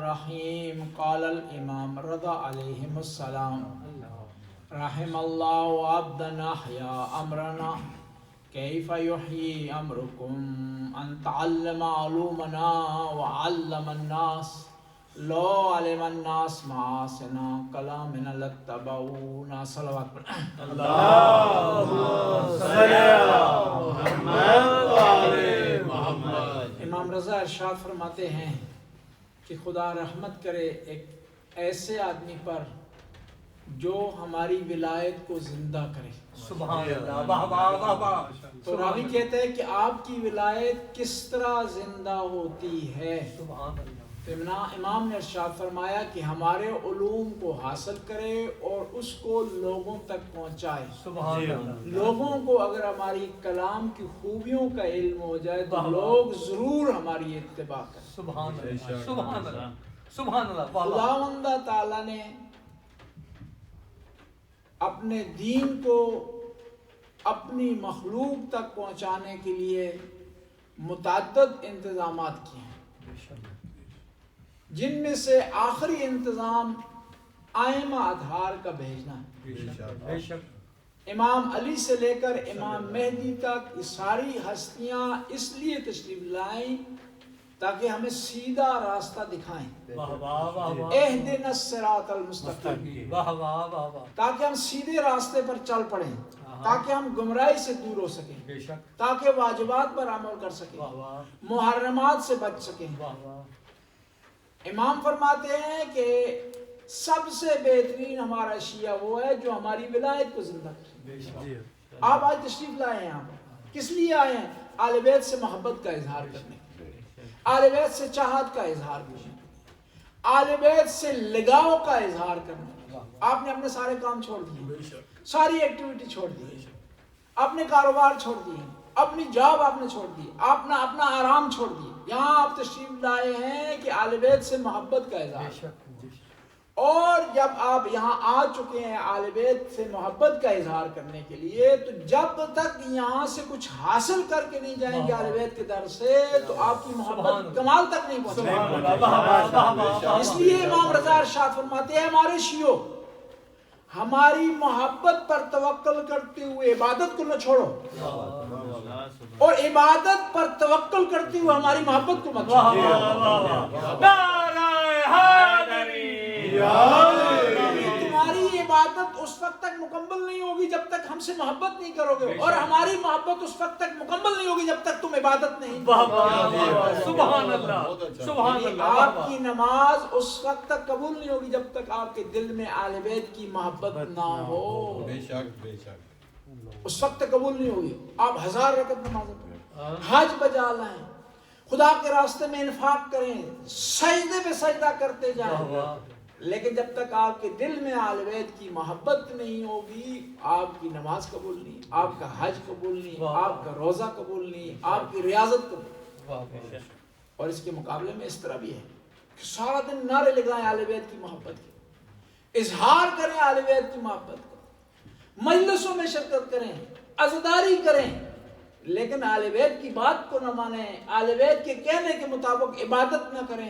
الرحیم قال الامام رضا علیہم السلام رحم اللہ عبدنا احیا امرنا کیف یحیی امرکم ان تعلم علومنا وعلم الناس لو علم الناس معاصنا کلامنا لاتبعونا صلوات پر اللہم صلی علی محمد وعلی محمد۔ امام رضا ارشاد فرماتے ہیں کہ خدا رحمت کرے ایک ایسے آدمی پر جو ہماری ولایت کو زندہ کرے۔ سبحان اللہ، واہ واہ واہ واہ۔ تو راوی کہتے ہیں کہ آپ کی ولایت کس طرح زندہ ہوتی ہے؟ سبحان اللہ۔ تو امام نے ارشاد فرمایا کہ ہمارے علوم کو حاصل کرے اور اس کو لوگوں تک پہنچائے۔ سبحان اللہ۔ لوگوں کو اگر ہماری کلام کی خوبیوں کا علم ہو جائے تو لوگ ضرور ہماری اتباع کریں۔ سبحان اللہ، سبحان اللہ، سبحان اللہ، واہ واہ۔ خداوند تعالیٰ نے اپنے دین کو اپنی مخلوق تک پہنچانے کے لیے متعدد انتظامات کیے ہیں، جن میں سے آخری انتظام ائمہ اطہار کا بھیجنا ہے۔ بے شک۔ امام علی سے لے کر امام مہدی تک یہ ساری ہستیاں اس لیے تشریف لائیں تاکہ ہمیں سیدھا راستہ دکھائیں۔ واہ واہ واہ واہ۔ اہدنا الصراط المستقیم، واہ واہ واہ واہ۔ تاکہ ہم سیدھے راستے پر چل پڑیں، تاکہ ہم گمراہی سے دور ہو سکیں، بے شک۔ تاکہ واجبات پر عمل کر سکیں، واہ واہ محرمات سے بچ سکیں۔ واہ واہ۔ امام فرماتے ہیں کہ سب سے بہترین ہمارا شیعہ وہ ہے جو ہماری ولایت کو زندہ کرے۔ بے شک۔ آپ آج تشریف لائے ہیں یہاں پر، کس لیے آئے ہیں؟ اہل بیت سے محبت کا اظہار کرنے، اہل بیت سے چاہت کا اظہار کرنے، اہل بیت سے لگاؤ کا اظہار کرنے۔ آپ نے اپنے سارے کام چھوڑ دیے، ساری ایکٹیویٹی چھوڑ دی، اپنے کاروبار چھوڑ دیے، اپنی جاب آپ نے چھوڑ دی، اپنا آرام چھوڑ دی، یہاں آپ تشریف لائے ہیں کہ اہل بیت سے محبت کا اظہار۔ بے شک۔ اور جب آپ یہاں آ چکے ہیں اہل بیت سے محبت کا اظہار کرنے کے لیے، تو جب تک یہاں سے کچھ حاصل کر کے نہیں جائیں گے اہل بیت کے در سے تو آپ کی محبت کمال تک نہیں پہنچے گی۔ اس لیے امام رضا ارشاد فرماتے ہیں ہمارے شیعوں، ہماری محبت پر توکل کرتے ہوئے عبادت کو نہ چھوڑو، اور عبادت پر توکل کرتے ہوئے ہماری محبت کو مت چھوڑو۔ تمہاری عبادت اس وقت تک مکمل نہیں ہوگی جب تک ہم سے محبت نہیں کرو گے، اور ہماری محبت اس وقت تک مکمل نہیں ہوگی جب تک تم عبادت نہیں کرو گے۔ سبحان اللہ، سبحان اللہ۔ آپ کی نماز اس وقت تک قبول نہیں ہوگی جب تک آپ کے دل میں اہل بیت کی محبت نہ ہو، بے شک بے شک۔ اس وقت تک قبول نہیں ہوگی۔ آپ 1000 رکعت نماز پڑھیں، حج بجا لائیں، خدا کے راستے میں انفاق کریں، سجدے پہ سجدہ کرتے جائیں، لیکن جب تک آپ کے دل میں اہل بیت کی محبت نہیں ہوگی آپ کی نماز قبول نہیں، آپ کا حج قبول نہیں، آپ کا روزہ قبول نہیں، آپ کی ریاضت قبول۔ اور اس کے مقابلے میں اس طرح بھی ہے کہ سارا دن نعرے لگائیں اہل بیت کی محبت کے، اظہار کریں اہل بیت کی محبت کا، مجلسوں میں شرکت کریں، عزاداری کریں، لیکن اہل بیت کی بات کو نہ مانیں، اہل بیت کے کہنے کے مطابق عبادت نہ کریں،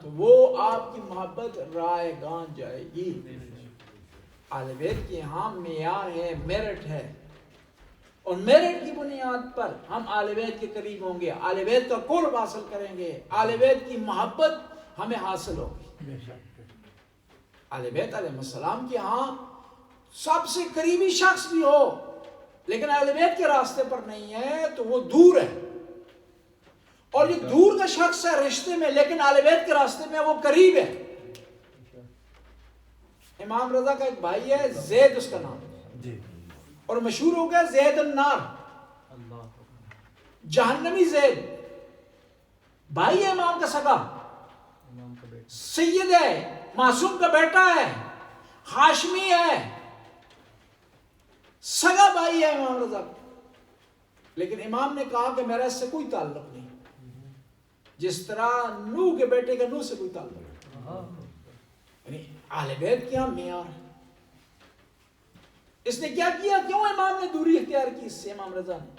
تو وہ آپ کی محبت رائے گان جائے گی۔ اہل بیت کے یہاں معیار ہے، میرٹ ہے، اور میرٹ کی بنیاد پر ہم اہل بیت کے قریب ہوں گے، اہل بیت کا قرب حاصل کریں گے، اہل بیت کی محبت ہمیں حاصل ہوگی۔ اہل بیت علیہ السلام کے ہاں سب سے قریبی شخص بھی ہو لیکن اہل بیت کے راستے پر نہیں ہے تو وہ دور ہے، اور یہ دور کا شخص ہے رشتے میں لیکن اہل بیت کے راستے میں وہ قریب ہے۔ امام رضا کا ایک بھائی ہے زید اس کا نام، اور مشہور ہو گیا زید النار، جہنمی زید، بھائی ہے امام کا سگا، سید ہے، معصوم کا بیٹا ہے، ہاشمی ہے، سگا بھائی ہے امام رضا، لیکن امام نے کہا کہ میرا اس سے کوئی تعلق نہیں، جس طرح نوح کے بیٹے کا نوح سے کوئی تعلق نہیں۔ یعنی اہل بیت کیا معیار ہے۔ اس نے کیا کیا؟ کیوں امام نے دوری اختیار کی اس سے؟ امام رضا نے،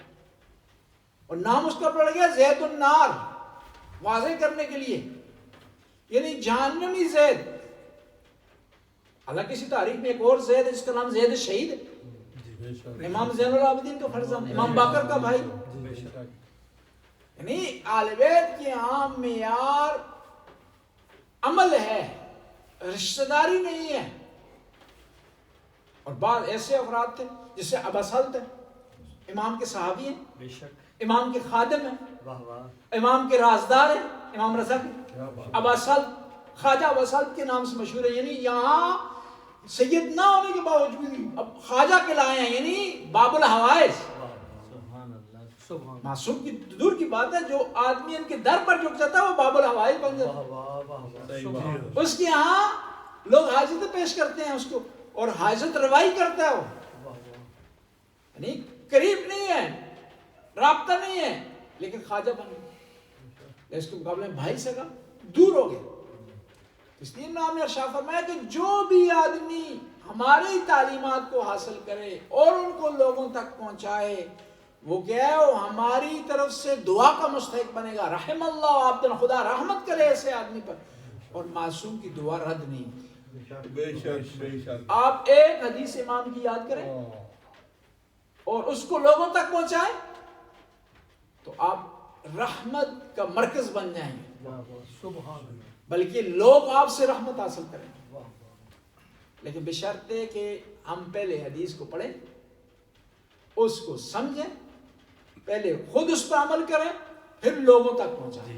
اور نام اس کا پڑ گیا زید النار، واضح کرنے کے لیے یعنی جہنمی زید. حالانکہ اسی تاریخ میں ایک اور زید ہے جس کا نام زید شہید ہے. بے شک امام زین العابدین کا فرزند, امام باقر کا بھائی. بے شک یعنی آل بیت کے عام معیار عمل ہے, رشتہ داری نہیں ہے. اور بعض ایسے افراد تھے جسے ابا سلط ہے, امام کے صحابی ہیں, بے شک. امام کے خادم ہیں, واہ واہ. امام کے رازدار ہیں, امام رضا کے. کیا بات ابا سلط, خواجہ ابا سلط کے نام سے مشہور ہے. یعنی یہاں سید نہ ہونے کے باوجود اب خواجہ کے لائے ہیں, یعنی باب الحوائج. سبحان اللہ. سبحان معصوم کی دور کی بات ہے, جو آدمی ان کے در پر جھک جاتا ہے وہ باب الحوائج بن اللہ. جاتا واہ واہ واہ واہ. صحیح سبحان بات. اللہ. ہے. اس کے یہاں لوگ حاجت پیش کرتے ہیں اس کو, اور حاجت روائی کرتا ہے وہ. واہ واہ. یعنی قریب نہیں ہے, رابطہ نہیں ہے, لیکن خواجہ بن گیا. اس کے مقابلے میں بھائی سگا دور ہو گیا. اس لیے نام نے ارشاد فرمایا کہ جو بھی آدمی ہماری تعلیمات کو حاصل کرے اور ان کو لوگوں تک پہنچائے, وہ کیا ہے, وہ ہماری طرف سے دعا کا مستحق بنے گا. رحم اللہ عبدن, خدا رحمت کرے ایسے آدمی پر. اور معصوم کی دعا رد نہیں. بے شک بے شک. آپ ایک حدیث امام کی یاد کریں اور اس کو لوگوں تک پہنچائیں تو آپ رحمت کا مرکز بن جائیں گے, واہ واہ. سبحان اللہ. بلکہ لوگ آپ سے رحمت حاصل کریں. واہ واہ. لیکن بشرط ہے کہ ہم پہلے حدیث کو پڑھیں, اس کو سمجھیں, پہلے خود اس پر عمل کریں, پھر لوگوں تک پہنچائیں.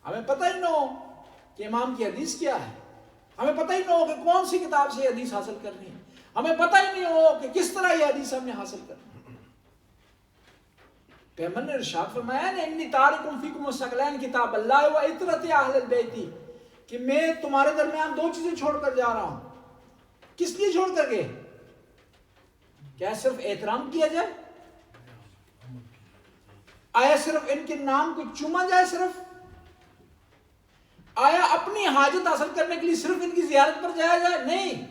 ہمیں پتہ ہی نہ ہو کہ امام کی حدیث کیا ہے, ہمیں پتہ ہی نہ ہو کہ کون سی کتاب سے یہ حدیث حاصل کرنی ہے, ہمیں پتہ ہی نہیں ہو کہ کس طرح یہ حدیث ہم نے حاصل کرنی ہے. پیغمبر نے ارشاد فرمایا نا, انی تارکم فیکم الثقلین کتاب اللہ و عطرت اہل البیت, کہ میں تمہارے درمیان دو چیزیں چھوڑ کر جا رہا ہوں. کس لیے چھوڑ کر گئے؟ کیا صرف احترام کیا جائے؟ آیا صرف ان کے نام کو چوما جائے؟ صرف آیا اپنی حاجت حاصل کرنے کے لیے صرف ان کی زیارت پر جایا جائے؟ نہیں,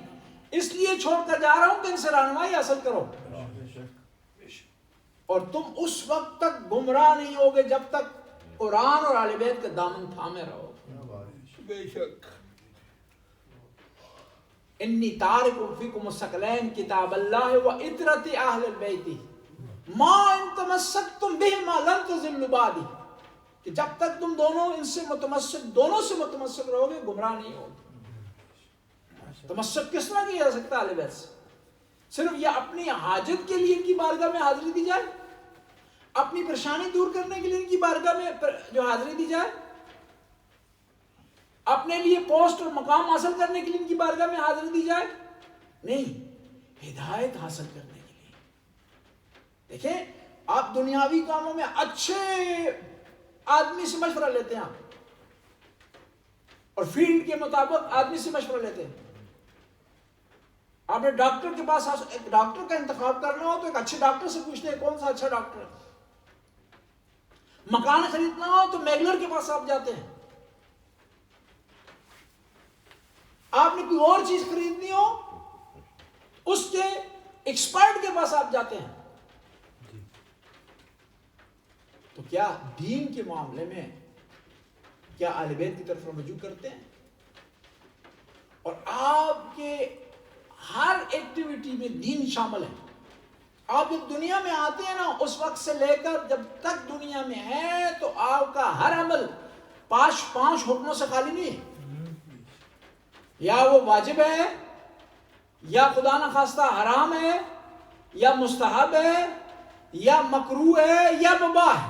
اس لیے چھوڑ کر جا رہا ہوں کہ ان سے رہنمائی حاصل کرو. اور تم اس وقت تک گمراہ نہیں ہوگے جب تک قرآن اور اہل بیت کا دامن تھامے رہو. بے شک. انی تارکم فیکم الثقلین کتاب اللہ و عطرت اہل البیت ما ان تمسکتم بہما لن تضلوا بعدی, کہ جب تک تم دونوں ان سے متمسک, دونوں سے متمسک رہو گے گمراہ نہیں ہوگے. تمسک کس طرح کیا جا سکتا ہے اہل بیت سے؟ صرف یہ اپنی حاجت کے لیے ان کی بارگاہ میں حاضری دی جائے, اپنی پریشانی دور کرنے کے لیے ان کی بارگاہ میں جو حاضری دی جائے, اپنے لیے پوسٹ اور مقام حاصل کرنے کے لیے ان کی بارگاہ میں حاضری دی جائے. نہیں, ہدایت حاصل کرنے کے لیے. دیکھیں, آپ دنیاوی کاموں میں اچھے آدمی سے مشورہ لیتے ہیں, اور فیلڈ کے مطابق آدمی سے مشورہ لیتے ہیں. آپ نے ڈاکٹر کے پاس, ایک ڈاکٹر کا انتخاب کرنا ہو تو ایک اچھے ڈاکٹر سے پوچھتے ہیں کون سا اچھا ڈاکٹر ہے. مکان خریدنا ہو تو میگلر کے پاس آپ جاتے ہیں. آپ نے کوئی اور چیز خریدنی ہو اس کے ایکسپرٹ کے پاس آپ جاتے ہیں. تو کیا دین کے معاملے میں کیا اہل بیت کی طرف رجوع کرتے ہیں؟ اور آپ کے ہر ایکٹیویٹی میں دین شامل ہے. آپ جب دنیا میں آتے ہیں نا, اس وقت سے لے کر جب تک دنیا میں ہیں تو آپ کا ہر عمل پانچ حکموں سے خالی نہیں ہے. یا وہ واجب ہے, یا خدا نخواستہ حرام ہے, یا مستحب ہے, یا مکروہ ہے, یا مباح ہے.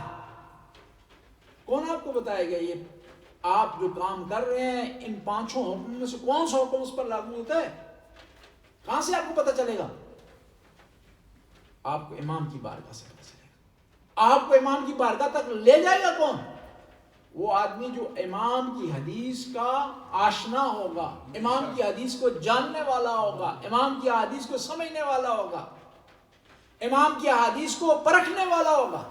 کون آپ کو بتائے گا یہ آپ جو کام کر رہے ہیں ان پانچوں حکموں میں سے کون سا حکم اس پر لاگو ہوتا ہے؟ کہاں سے آپ کو پتہ چلے گا؟ آپ کو امام کی بارگاہ سے پتہ چلے گا. آپ کو امام کی بارگاہ تک لے جائے گا کون؟ وہ آدمی جو امام کی حدیث کا آشنا ہوگا, امام کی حدیث کو جاننے والا ہوگا, امام کی حدیث کو سمجھنے والا ہوگا, امام کی حدیث کو پرکھنے والا ہوگا.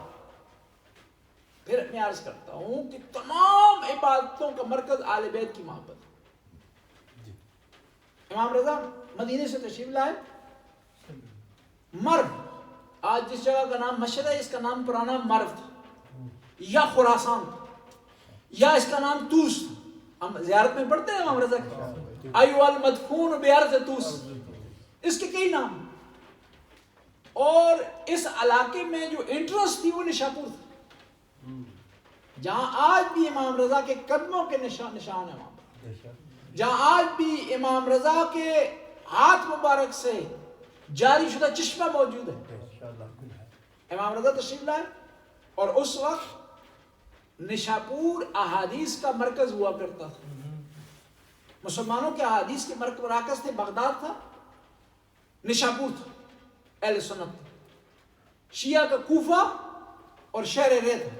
پھر میں عرض کرتا ہوں کہ تمام عبادتوں کا مرکز اہل بیت کی محبت ہے. امام رضا مدینے سے تشریف لائے, مرو, آج جس جگہ کا نام مشہد ہے اس کا نام پرانا مرو تھا یا خراسان تھا. یا اس کا نام توس تھا. ہم زیارت میں پڑھتے ہیں امام رضا کی ایو المدفون بیارت توس، اس کے کئی نام. اور اس علاقے میں جو انٹرسٹ تھی وہ نشاپور تھا، جہاں آج بھی امام رضا کے قدموں کے نشان ہیں وہاں پر، جہاں آج بھی امام رضا کے ہاتھ مبارک سے جاری شدہ چشمہ موجود ہے. امام رضا تشریف لائے اور اس وقت نشاپور احادیث کا مرکز ہوا کرتا تھا. مسلمانوں کے احادیث کے مراکز تھے، بغداد تھا، نشاپور تھا، اہل سنت تھا. شیعہ کا کوفہ اور شہر رے تھا.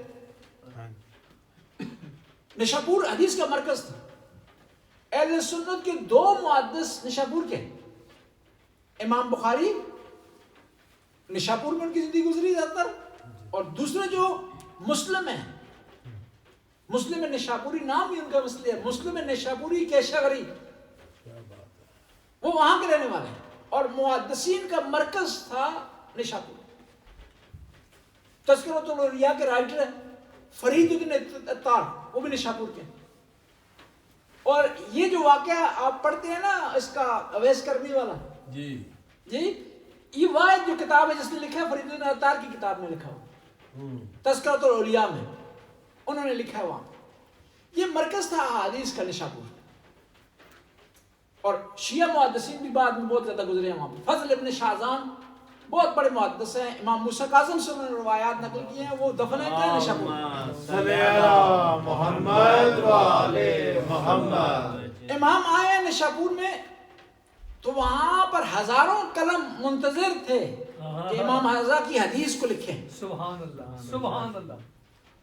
نشاپور حدیث کا مرکز تھا. اہل سنت کے دو محدث نشاپور کے، امام بخاری نشاپور میں ان کی زندگی گزری زیادہ تر، اور دوسرے جو مسلم ہیں، مسلم نشاپوری نام ہی ان کا مسئلہ ہے، مسلم نشاپوری کیشاوری، وہ وہاں کے رہنے والے ہیں. اور محدثین کا مرکز تھا نشاپور. تذکرۃ الاولیاء کے رائٹر ہیں فرید بن عطار، وہ بھی نشاپور کے. اور یہ جو واقعہ آپ پڑھتے ہیں نا، اس کا اویس کرنی والا، جی یہ واحد جو کتاب ہے جس نے لکھا ہے فرید بن عطار کی کتاب میں لکھا ہوا، تذکرۃ الاولیاء میں انہوں نے لکھا ہے. وہاں یہ مرکز تھا احادیث کا نشاپور. اور شیعہ محدثین بھی بعد میں بہت زیادہ گزرے ہیں وہاں پہ. فضل ابن شاہزان بہت بڑے محدث ہیں، امام موسیٰ کاظم سے انہوں نے روایات نقل کی ہیں، وہ دفن ہیں نشاپور. امام آئے نشاپور میں تو وہاں پر ہزاروں قلم منتظر تھے کہ امام رضا کی حدیث کو لکھیں. سبحان اللہ، سبحان اللہ.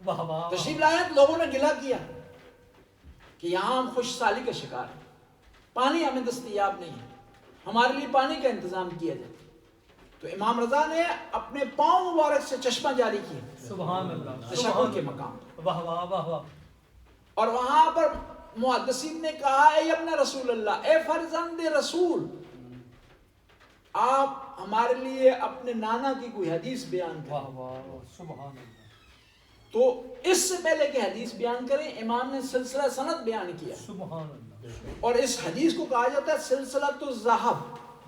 واہ واہ. تشریف لائے تو لوگوں نے گلہ کیا کہ یہاں ہم خوش سالی کا شکار ہیں، پانی ہمیں دستیاب نہیں ہے، ہمارے لیے پانی کا انتظام کیا جائے. تو امام رضا نے اپنے پاؤں مبارک سے چشمہ جاری کیا سبحان اللہ نشاپور کے مقام. واہ واہ واہ واہ. اور وہاں پر محدثین نے کہا اے ابن رسول اللہ، اے فرزند رسول، آپ ہمارے لیے اپنے نانا کی کوئی حدیث بیان کریں. واہ واہ سبحان اللہ. تو اس سے پہلے کہ حدیث بیان کریں، امام نے سلسلہ سند بیان کیا. سبحان اللہ. اور اس حدیث کو کہا جاتا ہے سلسلۃ الذہب،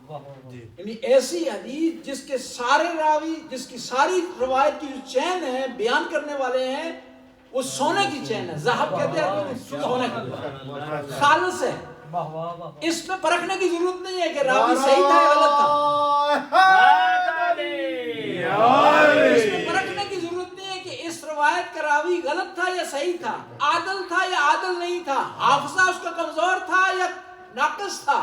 واہ واہ. یعنی ایسی حدیث جس کے سارے راوی، جس کی ساری روایت کی جو چین ہے بیان کرنے والے ہیں، وہ سونے کی چین ہے. ذہب کہتے ہیں سونے کی، خالص ہے. واہ واہ واہ. اس میں پرکھنے کی ضرورت نہیں ہے کہ راوی صحیح تھا یا غلط تھا. اس میں پرکھنے کی ضرورت نہیں ہے کہ اس روایت کا راوی غلط تھا یا صحیح تھا، عادل تھا یا عادل نہیں تھا، حافظہ اس کا کمزور تھا یا ناقص تھا.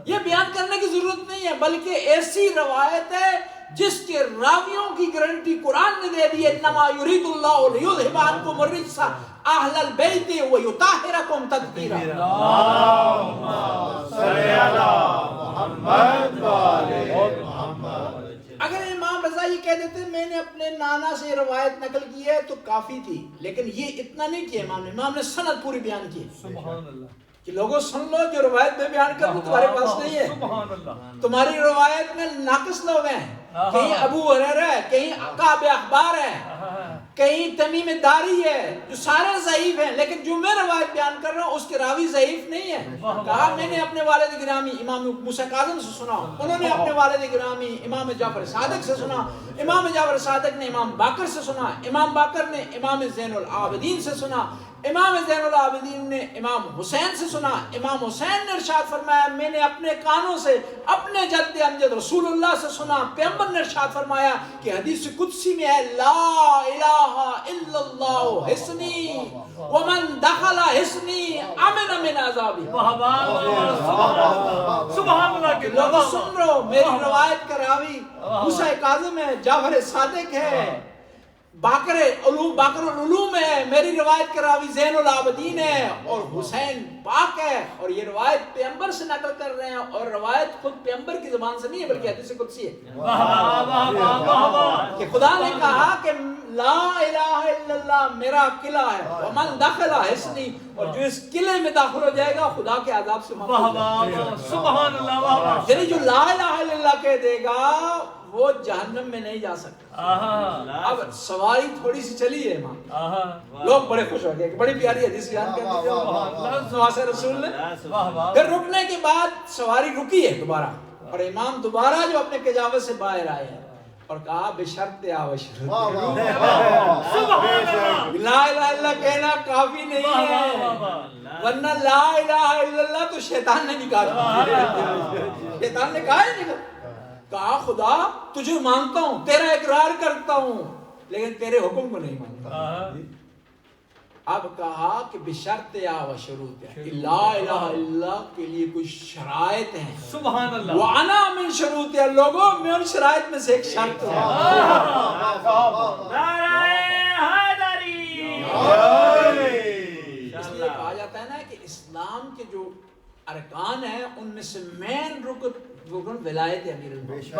یہ بیان کرنے کی ضرورت نہیں ہے، بلکہ ایسی روایت ہے جس کے راویوں کی گارنٹی قرآن نے دے دی ہے. انما یرید اللہ لیذھب عنکم الرجس اہل البیت ویطہرکم تطہیرا. اللہم صلی علی محمد و آل محمد. اگر امام رضا یہ کہہ دیتے میں نے اپنے نانا سے روایت نقل کی ہے تو کافی تھی، لیکن یہ اتنا نہیں کیا امام نے سند پوری بیان کی. سبحان اللہ. کہ لوگوں سن لو جو روایت میں بیان کر دوں تمہارے پاس نہیں ہے. سبحان اللہ. تمہاری روایت میں ناقص لوگ ہیں، کہیں ابو ہریرہ ہے، کہیں کعب اخبار ہے، کہیں تمیم داری ہے، جو سارے ضعیف ہیں، لیکن جو میں روایت بیان کر رہا ہوں اس کے راوی ضعیف نہیں ہے. کہا میں نے اپنے والد گرامی امام موسیٰ کاظم سے سنا، انہوں نے اپنے والد گرامی امام جعفر صادق سے سنا، امام جعفر صادق نے امام باقر سے سنا، امام باقر نے امام زین العابدین سے سنا، امام زین العابدین نے امام حسین سے سنا. امام حسین نے ارشاد فرمایا میں نے اپنے کانوں سے اپنے جد امجد رسول اللہ سے سنا. پیغمبر نے ارشاد فرمایا کہ حدیث قدسی میں ہے لا الہ الا اللہ حسنی ومن دخل حسنی امن من عذابی. سبحان اللہ. لوگ سن رہو میری روایت کا راوی موسیٰ کاظم ہے، جعفر صادق ہے، باقر العلوم ہے، میری روایت کے راوی زین العابدین ہے اور حسین پاک ہے. اور یہ روایت پیغمبر سے نقل کر رہے ہیں، اور روایت خود پیغمبر کی زبان سے نہیں ہے بلکہ حدیث قدسی ہے. کہ خدا نے کہا کہ لا الہ الا اللہ میرا قلعہ ہے، ومن دخل حصنی، اور جو اس قلعے میں داخل ہو جائے گا خدا کے عذاب سے محفوظ ہے. سبحان اللہ. یعنی جو لا الہ الا اللہ کہہ دے گا وہ جہنم میں نہیں جا سکتا. اب سواری تھوڑی سی چلی ہے امام, لوگ بڑے خوش ہو گئے کہ بڑی پیاری حدیث بیان کر دی نواز رسول نے. پھر رکنے کے بعد سواری رکی ہے دوبارہ, اور امام دوبارہ جو اپنے کجاوت سے باہر آئے ہیں اور کہا بشرط آوشروط, لا الہ الا اللہ کہنا کافی نہیں ہے, ورنہ لا الہ الا اللہ تو شیطان نے نکالا. شیطان نے کہا ہی نہیں, کہا خدا تجھے مانتا ہوں, تیرا اقرار کرتا ہوں, لیکن تیرے حکم کو نہیں مانتا. اب کہا کہ بشرط و شروط ہے, لا الہ الا اللہ کے لیے کچھ شرائط ہیں. سبحان اللہ. وانا من شروط ہے, لوگوں میں ان شرائط میں سے ایک شرط ہے. اس لیے کہا جاتا ہے نا کہ اسلام کے جو ارکان ہیں ان میں سے مین رکن ولایت امیر المومنین.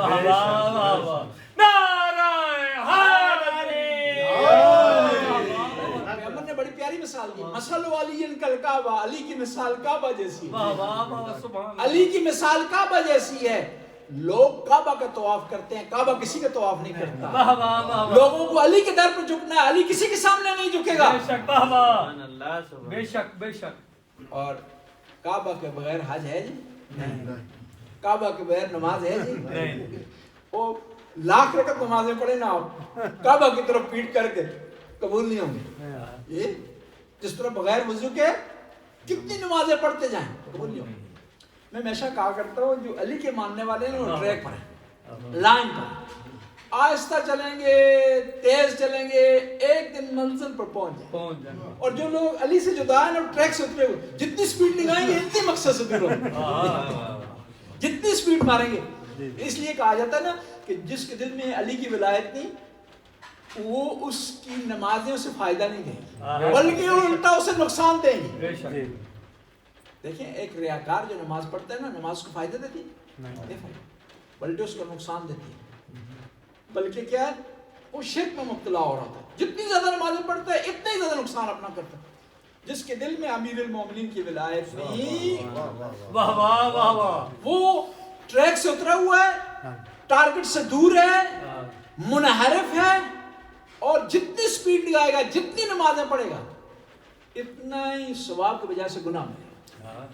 پیغمبر نے بڑی پیاری مثال دی, مثل علی کالکعبہ, علی کی مثال کعبہ جیسی ہے. علی کی مثال کعبہ جیسی ہے. لوگ کعبہ کا طواف کرتے ہیں, کعبہ کسی کا طواف نہیں کرتا. لوگوں کو علی کے در پر جھکنا ہے, علی کسی کے سامنے نہیں جھکے گا. بے شک بے شک. اور کعبہ کے بغیر حج ہے جی نہیں, کعبہ کے بغیر نماز ہے جی نہیں. وہ لاکھ رکعت نمازیں پڑھے نا آپ, کعبہ کی طرف پیٹ کر کے قبول نہیں ہوں گے. یہ جس طرح بغیر وضو کے کتنی نمازیں پڑھتے جائیں قبول نہیں ہوں گے. میں ہمیشہ کہا کرتا ہوں جو علی کے ماننے والے ہیں وہ ٹریک پر ہیں, لائن پر, آہستہ چلیں گے, تیز چلیں گے, ایک دن منزل پر پہنچ جائیں. اور جو لوگ علی سے جدا ہیں اور ٹریک سے اترے ہوئے, جتنی سپیڈ لگائیں گے اتنی مقصد سے دور ہوں گے, جتنی سپیڈ ماریں گے. اس لیے کہا جاتا ہے نا کہ جس کے دل میں علی کی ولایت نہیں, وہ اس کی نمازیں اسے فائدہ نہیں دیں گی بلکہ وہ الٹا اسے نقصان دیں گی. دیکھیں ایک ریاکار جو نماز پڑھتا ہے نا, نماز کو فائدہ دیتی ہے بلکہ اس کو نقصان دیتی ہے. بلکہ کیا ہے, وہ شرک میں مبتلا ہو رہا تھا. جتنی زیادہ نمازیں پڑھتا ہے اتنا ہی زیادہ نقصان اپنا کرتا ہے. جس کے دل میں امیر المومنین کی ولایت نہیں, وہ ٹریک سے اترا ہوا ہے, ٹارگٹ سے دور ہے, منحرف ہے, اور جتنی سپیڈ لگائے گا, جتنی نمازیں پڑھے گا, اتنا ہی ثواب کی بجائے سے گناہ ملے گا.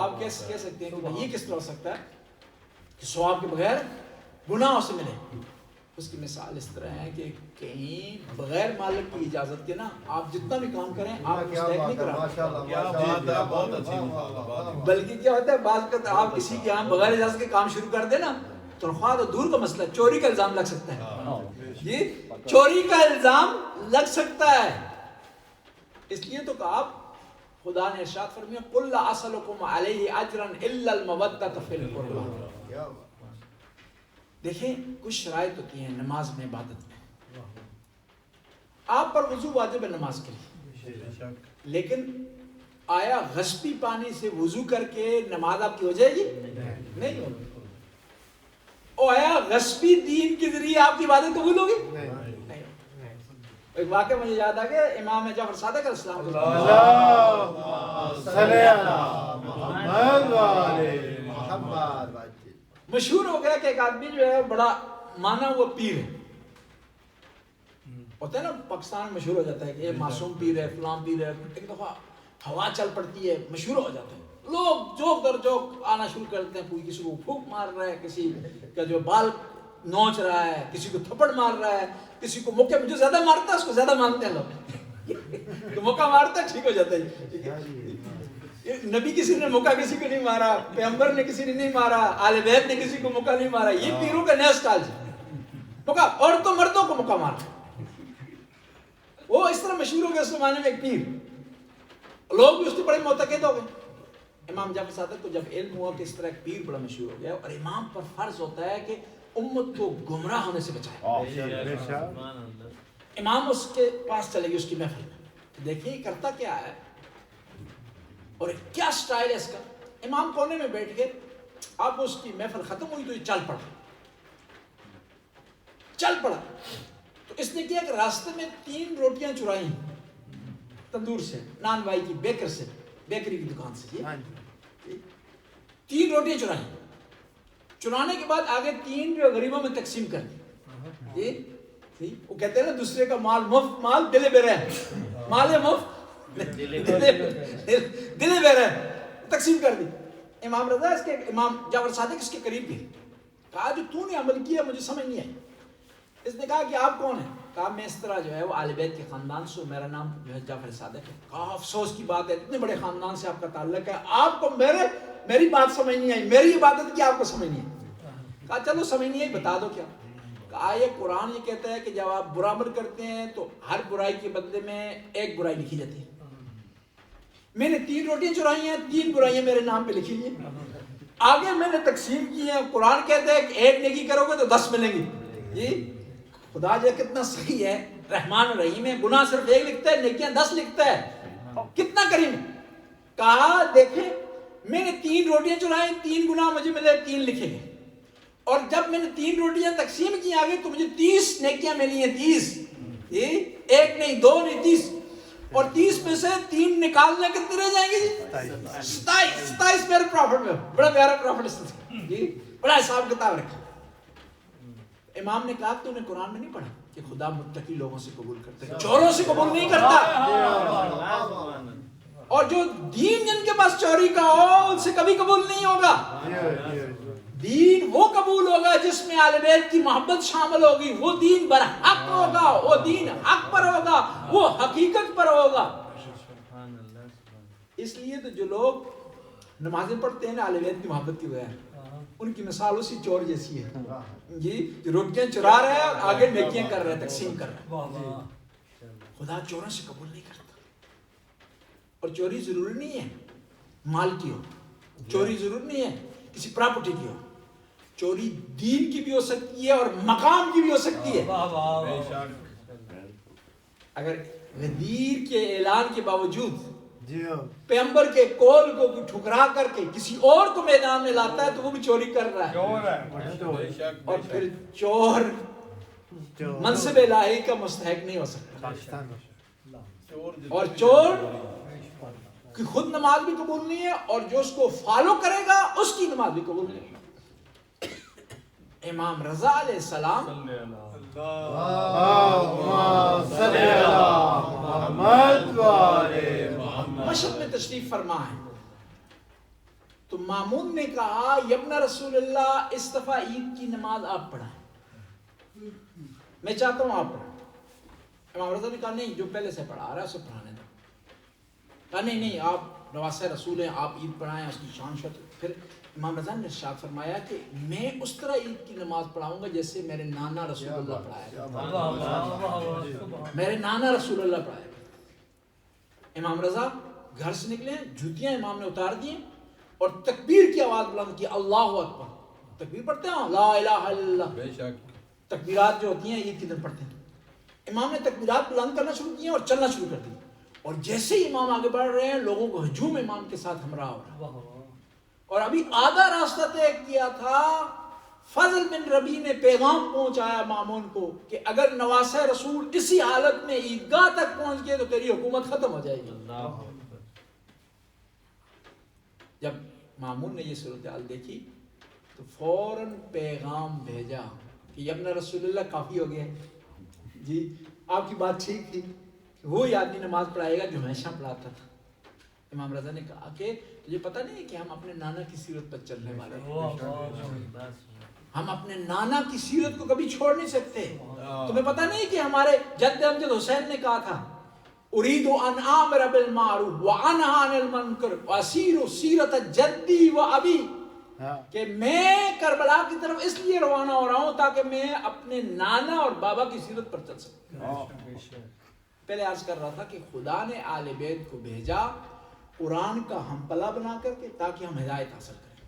آپ کہہ سکتے ہیں کہ یہ کس طرح ہو سکتا ہے کہ ثواب کے بغیر گناہوں سے ملے. اس کی مثال اس طرح ہے کہ کہیں بغیر مالک کی اجازت کے نا آپ جتنا بھی کام کریں آپ مستحق نہیں کرا, بلکہ کیا ہوتا ہے بعض کا آپ کسی کے یہاں بغیر اجازت کے کام شروع کر دیں نا, تنخواہ تو دور کا مسئلہ, چوری کا الزام لگ سکتا ہے. یہ چوری کا الزام لگ سکتا ہے. اس لیے تو کہا خدا نے ارشاد فرمایا قل لا اسألکم علیہ اجرا الا المودۃ فی القربى. دیکھیں کچھ شرائط ہوتی ہیں نماز میں, عبادت میں. آپ پر وضو واجب ہے نماز کے لیے, لیکن آیا غصبی پانی سے وضو کر کے نماز آپ کی ہو جائے گی؟ نہیں ہوگی. اور آیا غصبی دین کے ذریعے آپ کی عبادت قبول ہوگی؟ نہیں. ایک واقعہ مجھے یاد آ گیا, امام جعفر صادق علیہ السلام مشہور ہو گیا کہ ایک آدمی جو ہے بڑا مانا ہوا پیر ہے. ہوتا ہے نا پاکستان میں مشہور ہو جاتا ہے کہ یہ معصوم پیر ہے, فلاں پیر ہے. ایک دفعہ ہوا چل پڑتی ہے, مشہور ہو جاتا ہے, لوگ جوک در جوک آنا شروع کرتے ہیں. کوئی کسی کو پھونک مار رہا ہے, کسی کا جو بال نوچ رہا ہے, کسی کو تھپڑ مار رہا ہے, کسی کو موقع جو زیادہ مارتا ہے اس کو زیادہ مانتے ہیں لوگ. تو موقع مارتا ہے ٹھیک ہو جاتا ہے. نبی کسی نے موقع کسی کو نہیں مارا, پیغمبر نے کسی نے نہیں مارا, آل بیت نے کسی کو موقع نہیں مارا. یہ پیروں کا نیا سٹائل ہے, موقع عورتوں مردوں کو موقع مارا. وہ اس طرح مشہور ہو گیا اس زمانے میں ایک پیر, لوگ بھی اس کے بڑے معتقد ہو گئے. امام جعفر صادق کو جب علم ہوا کہ اس طرح ایک پیر بڑا مشہور ہو گیا, اور امام پر فرض ہوتا ہے کہ امت کو گمراہ ہونے سے بچائے, امام اس کے پاس چلے گی اس کی محفل میں, دیکھیے کرتا کیا ہے اور کیا سٹائل ہے اس کا. امام کونے میں بیٹھ کے, اب اس کی محفل ختم ہوئی تو یہ چل پڑا. تو اس نے کیا کہ راستے میں 3 روٹیاں چرائیں تندور سے, نان بھائی کی بیکر سے, بیکری کی دکان سے. 3 روٹیاں چرائیں. چرانے کے بعد آگے 3 جو غریبوں میں تقسیم کر دی. جی وہ کہتے ہیں نا دوسرے کا مال مفت مال دل بے رحم، مال مفت دل بے رحم تقسیم کر دی. امام رضا اس کے امام جعفر صادق اس کے قریب بھی کہا جو تو نے عمل کیا مجھے سمجھ نہیں آئی. اس نے کہا کہ آپ کون ہیں؟ کہا میں اس طرح جو ہے وہ آل بیت کے خاندان سے، میرا نام جو ہے جعفر صادق ہے. کہا افسوس کی بات ہے اتنے بڑے خاندان سے آپ کا تعلق ہے، آپ کو میری بات سمجھ نہیں آئی، میری عبادت کی آپ کو سمجھ نہیں آئی. کہا چلو سمجھ نہیں آئی بتا دو کیا. کہا یہ قرآن یہ کہتا ہے کہ جب آپ برا عمل کرتے ہیں تو ہر برائی کے بدلے میں ایک برائی لکھی جاتی ہے. میں نے 3 روٹیاں چرائی ہیں، 3 برائیاں میرے نام پہ لکھی ہیں. آگے میں نے تقسیم کی ہے، قرآن کہتا ہے کہ 1 نیکی کرو گے تو 10 ملیں گی. جی خدا جو کتنا صحیح ہے، رحمان رحیم ہے، گناہ صرف 1 لکھتا ہے، نیکیاں 10 لکھتا ہے، کتنا کریم. کہا دیکھیں میں نے 3 روٹیاں چرائیں، 3 گناہ مجھے ملے، 3 لکھے گئے. اور جب میں نے 3 روٹیاں تقسیم کی آگے تو مجھے 30 نیکیاں ملی ہیں. 30 1 نہیں 2 نہیں 30. اور 30 میں سے 3 نکالنے کتنے رہ جائیں گے جی؟ 27 میرے پروفٹ میں. بڑا پیارا پروفٹ جی، بڑا حساب کتاب رکھا. امام نے کہا تو نے قرآن میں نہیں پڑھا کہ خدا متقی لوگوں سے قبول کرتا ہے، چوروں سے قبول نہیں کرتا. اور جو دین جن کے پاس چوری کا ہو ان سے کبھی قبول نہیں ہوگا. دین وہ قبول ہوگا جس میں آل بیت کی محبت شامل ہوگی، وہ دین برحق ہوگا، وہ دین حق پر ہوگا، وہ حقیقت پر ہوگا. اس لیے تو جو لوگ نمازیں پڑھتے ہیں نا آل بیت کی محبت کی بغیر، ان کی مثال اسی چور جیسی ہے جی، جو روٹیاں چرا رہا ہے اور آگے نیکیاں کر رہا ہے، تقسیم کر رہا ہے. خدا چوروں سے قبول نہیں کرتا. اور چوری ضروری نہیں ہے مال کی ہو، چوری ضروری نہیں ہے کسی پراپرٹی کی ہو. چوری دین کی بھی ہو سکتی ہے اور مقام کی بھی ہو سکتی ہے. اگر غدیر کے اعلان کے باوجود پیغمبر کے قول کو ٹھکرا کر کے کسی اور کو میدان میں لاتا ہے تو وہ بھی چوری کر رہا ہے. اور پھر چور منصب الہی کا مستحق نہیں ہو سکتا. اور چور کی خود نماز بھی قبول نہیں ہے اور جو اس کو فالو کرے گا اس کی نماز بھی قبول نہیں ہے. امام رضا علیہ السلام مشہد میں تشریف فرما ہے تو مامون نے کہا یبن رسول اللہ اس دفعہ عید کی نماز آپ پڑھائیں، میں چاہتا ہوں آپ پڑھائیں. امام رضا نے کہا نہیں، جو پہلے سے پڑھا رہا ہے اسے پڑھانے دو. کہا نہیں آپ نواسہ رسول ہیں، آپ عید پڑھائیں، اس کی شان شوکت. پھر امام رضا نے ارشاد فرمایا کہ میں اس طرح عید کی نماز پڑھاؤں گا جیسے میرے نانا رسول اللہ پڑھایا، میرے نانا رسول اللہ پڑھایا. امام رضا گھر سے نکلے، جوتیاں امام نے اتار دی اور تکبیر کی آواز بلند کی، اللہ اکبر. تکبیر پڑھتے ہیں لا الہ الا اللہ، بے شک تکبیرات جو ہوتی ہیں عید کے دن پڑھتے ہیں. امام نے تکبیرات بلند کرنا شروع کیا اور چلنا شروع کر دیا. اور جیسے ہی امام آگے بڑھ رہے ہیں لوگوں کو ہجوم امام کے ساتھ ہمراہ ہو رہا ہے. اور ابھی آدھا راستہ طے کیا تھا، فضل بن ربی نے پیغام پہنچایا مامون کو کہ اگر نواسہ رسول اسی حالت میں عیدگاہ تک پہنچ گئے تو تیری حکومت ختم ہو جائے گی. جب مامون نے یہ صورتحال دیکھی تو فوراً پیغام بھیجا کہ یبن رسول اللہ کافی ہو گیا جی، آپ کی بات ٹھیک تھی، وہی آدمی نماز پڑھائے گا جو ہمیشہ پڑھاتا تھا. امام رضا نے کہا کہ تجھے پتہ نہیں کہ ہم اپنے نانا کی سیرت پر چلنے والے ہیں، ہم اپنے نانا کی سیرت کو کبھی چھوڑ نہیں سکتے. تمہیں پتہ نہیں کہ ہمارے جد امجد حسین نے کہا تھا اريد ان امر بالمعروف وانهى عن المنکر واسیر سیرت جدی و ابی، کہ میں کربلا کی طرف اس لیے روانہ ہو رہا ہوں تاکہ میں اپنے نانا اور بابا کی سیرت پر چل سکوں. پہلے عرض کر رہا تھا کہ خدا نے آل بیت کو بھیجا قرآن کا ہم پلا بنا کر کے تاکہ ہم ہدایت حاصل کریں.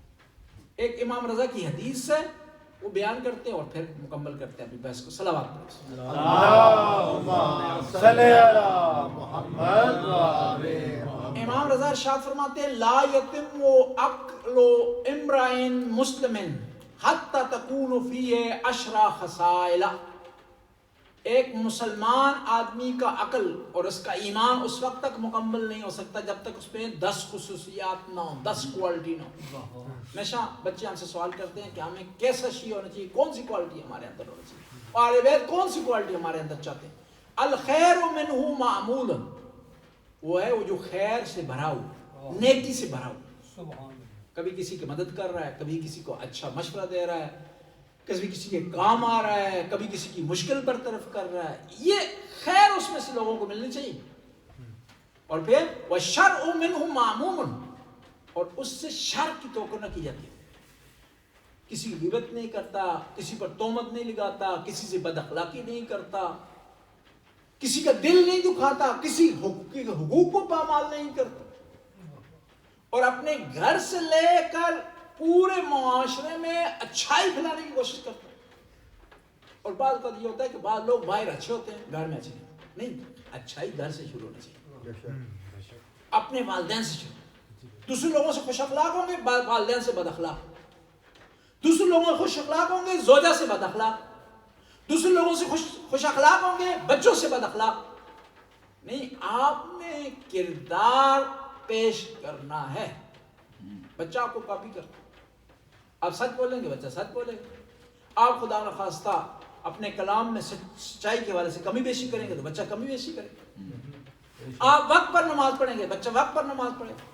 ایک امام رضا کی حدیث ہے وہ بیان کرتے ہیں اور پھر مکمل کرتے ہیں اپنی بحث کو. صلوات پڑھیں. امام رضا ارشاد فرماتے ہیں لا یتم عقل امرئ مسلم حتی تکون فیہ 10 خصائل. ایک مسلمان آدمی کا عقل اور اس کا ایمان اس وقت تک مکمل نہیں ہو سکتا جب تک اس میں 10 خصوصیات نہ ہوں، 10 کوالٹی نہ ہوں۔ ہمیشہ بچے ہم سے سوال کرتے ہیں کہ ہمیں کیسا شیعہ ہونا چاہیے، کون سی کوالٹی ہمارے اندر ہونا چاہیے، اور اہل بیت کون سی کوالٹی ہمارے اندر چاہتے ہیں؟ الخیر منہ معمول، وہ ہے وہ جو خیر سے بھرا ہو، نیکی سے بھرا ہو، کبھی کسی کی مدد کر رہا ہے، کبھی کسی کو اچھا مشورہ دے رہا ہے، کبھی کسی کے کام آ رہا ہے، کبھی کسی کی مشکل برطرف کر رہا ہے، یہ خیر اس میں سے لوگوں کو ملنی چاہیے۔ اور پھر وَالشَّرْعُ مِنْهُ مَعْمُومٌ، اور اس سے شر کی توقع نہ کی جاتی، کسی کی غیبت نہیں کرتا، کسی پر تہمت نہیں لگاتا، کسی سے بد اخلاقی نہیں کرتا، کسی کا دل نہیں دکھاتا، کسی حقوق کو پامال نہیں کرتا، اور اپنے گھر سے لے کر پورے معاشرے میں اچھائی پھیلانے کی کوشش کرتا ہے۔ اور بعض اوقات یہ ہوتا ہے کہ بعض لوگ باہر اچھے ہوتے ہیں، گھر میں اچھے نہیں، اچھائی گھر سے شروع ہونی چاہیے، اپنے والدین سے شروع۔ دوسرے لوگوں سے خوش اخلاق ہوں گے، والدین سے بد اخلاق، دوسرے لوگوں سے خوش اخلاق ہوں گے، زوجہ سے بد اخلاق، دوسرے لوگوں سے خوش اخلاق ہوں گے، بچوں سے بد اخلاق نہیں۔ آپ نے کردار پیش کرنا ہے، بچہ آپ کو کاپی کرتا، آپ سچ بولیں گے بچہ سچ بولے گا، آپ خدا نخواستہ اپنے کلام میں سچائی کے حوالے سے کمی بیشی کریں گے تو بچہ کمی بیشی کرے گا، آپ وقت پر نماز پڑھیں گے بچہ وقت پر نماز پڑھے گا،